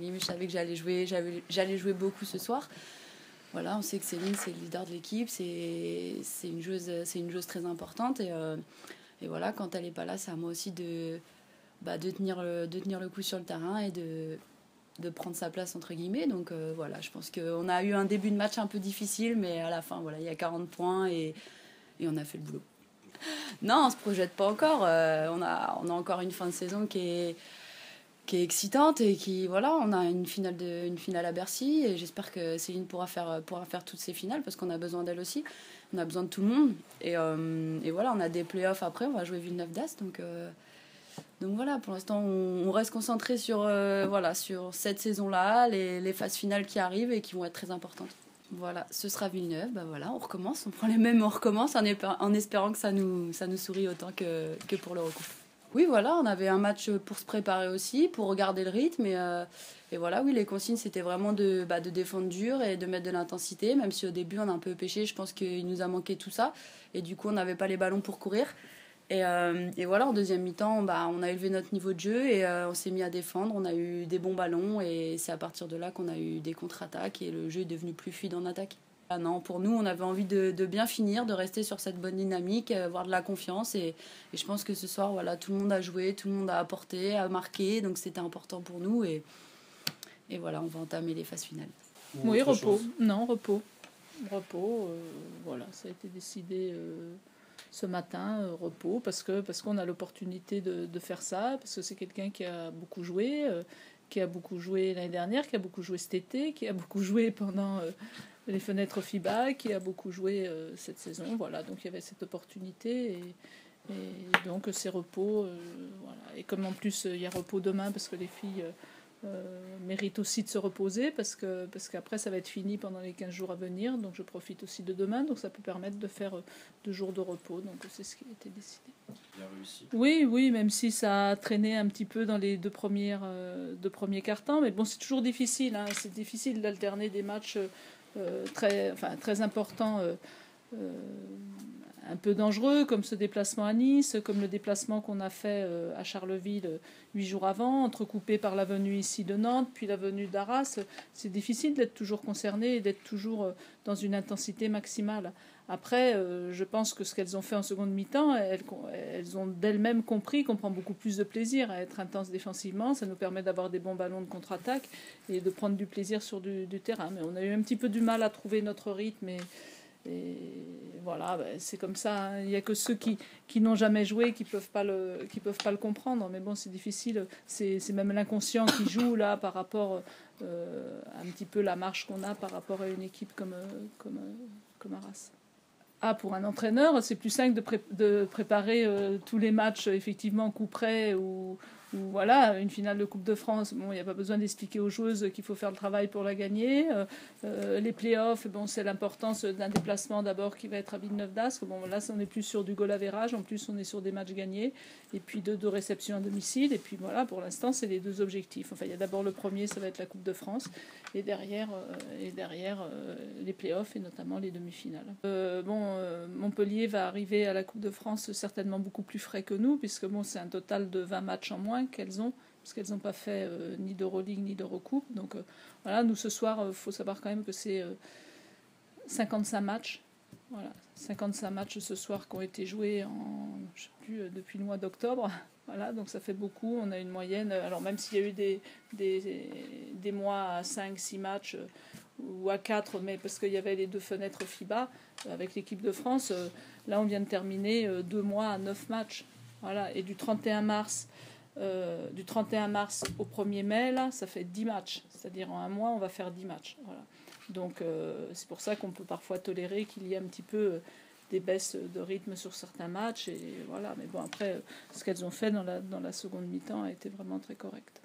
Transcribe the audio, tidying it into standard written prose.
Je savais que j'allais jouer beaucoup ce soir. Voilà, on sait que Céline, c'est le leader de l'équipe, c'est une joueuse très importante. Et voilà, quand elle n'est pas là, c'est à moi aussi de tenir le coup sur le terrain et de prendre sa place, entre guillemets. Donc voilà, je pense qu'on a eu un début de match un peu difficile, mais à la fin, voilà, il y a 40 points et on a fait le boulot. Non, on ne se projette pas encore. On a encore une fin de saison qui est excitante et voilà, on a une finale à Bercy et j'espère que Céline pourra faire toutes ces finales parce qu'on a besoin d'elle aussi. On a besoin de tout le monde et voilà, on a des playoffs après, on va jouer Villeneuve d'Ascq donc voilà, pour l'instant on reste concentré sur cette saison-là, les phases finales qui arrivent et qui vont être très importantes. Voilà, ce sera Villeneuve, voilà, on recommence, on prend les mêmes, on recommence en espérant que ça nous sourit autant que pour le recoupe. Oui, voilà, on avait un match pour se préparer aussi, pour regarder le rythme. Et voilà, oui, les consignes, c'était vraiment de défendre dur et de mettre de l'intensité, même si au début, on a un peu pêché. Je pense qu'il nous a manqué tout ça. Et du coup, on n'avait pas les ballons pour courir. Et voilà, en deuxième mi-temps, on a élevé notre niveau de jeu et on s'est mis à défendre. On a eu des bons ballons et c'est à partir de là qu'on a eu des contre-attaques et le jeu est devenu plus fluide en attaque. Ah non, pour nous, on avait envie de bien finir, de rester sur cette bonne dynamique, avoir de la confiance. Et je pense que ce soir, voilà, tout le monde a joué, tout le monde a apporté, a marqué. Donc c'était important pour nous. Et voilà, on va entamer les phases finales. Oui, repos. Non, repos. Repos, voilà, ça a été décidé ce matin, repos, parce qu'on a l'opportunité de faire ça, parce que c'est quelqu'un qui a beaucoup joué l'année dernière, qui a beaucoup joué cet été, qui a beaucoup joué pendant les fenêtres FIBA, qui a beaucoup joué cette saison. Voilà, donc il y avait cette opportunité et donc ces repos. Voilà. Et comme en plus il y a repos demain parce que les filles méritent aussi de se reposer parce qu'après ça va être fini pendant les 15 jours à venir. Donc je profite aussi de demain. Donc ça peut permettre de faire 2 jours de repos. Donc c'est ce qui a été décidé. Bien réussi. Oui, même si ça a traîné un petit peu dans les deux premiers quart-temps. Mais bon, c'est toujours difficile. Hein. C'est difficile d'alterner des matchs très important, un peu dangereux, comme ce déplacement à Nice, comme le déplacement qu'on a fait à Charleville 8 jours avant, entrecoupé par la venue ici de Nantes, puis la venue d'Arras. C'est difficile d'être toujours concerné et d'être toujours dans une intensité maximale. Après, je pense que ce qu'elles ont fait en seconde mi-temps, elles ont d'elles-mêmes compris qu'on prend beaucoup plus de plaisir à être intense défensivement. Ça nous permet d'avoir des bons ballons de contre-attaque et de prendre du plaisir sur du terrain. Mais on a eu un petit peu du mal à trouver notre rythme et voilà, c'est comme ça. Hein. Il n'y a que ceux qui n'ont jamais joué qui peuvent pas le comprendre. Mais bon, c'est difficile. C'est même l'inconscient qui joue là par rapport un petit peu la marche qu'on a par rapport à une équipe comme Arras. Pour un entraîneur, c'est plus simple de préparer tous les matchs effectivement coup près ou voilà, une finale de Coupe de France. Bon, il n'y a pas besoin d'expliquer aux joueuses qu'il faut faire le travail pour la gagner. Les playoffs, bon, c'est l'importance d'un déplacement d'abord qui va être à Villeneuve d'Ascq. Bon, là, on est plus sur du goal average. En plus, on est sur des matchs gagnés. Et puis deux réceptions à domicile. Et puis voilà, pour l'instant, c'est les 2 objectifs. Enfin, il y a d'abord le premier, ça va être la Coupe de France. Et derrière les playoffs et notamment les demi-finales. Montpellier va arriver à la Coupe de France certainement beaucoup plus frais que nous, puisque bon, c'est un total de 20 matchs en moins qu'elles ont, parce qu'elles n'ont pas fait ni d'Euroleague ni d'Eurocoupe. Donc voilà, nous ce soir, il faut savoir quand même que c'est 55 matchs. Voilà, 55 matchs ce soir qui ont été joués depuis le mois d'octobre. Voilà, donc ça fait beaucoup. On a une moyenne. Alors même s'il y a eu des mois à 5-6 matchs ou à 4, mais parce qu'il y avait les 2 fenêtres FIBA avec l'équipe de France, là on vient de terminer 2 mois à 9 matchs. Voilà, et du 31 mars au 1er mai, là, ça fait 10 matchs. C'est-à-dire en un mois, on va faire 10 matchs. Voilà. Donc c'est pour ça qu'on peut parfois tolérer qu'il y ait un petit peu des baisses de rythme sur certains matchs. Et voilà. Mais bon, après, ce qu'elles ont fait dans la seconde mi-temps a été vraiment très correct.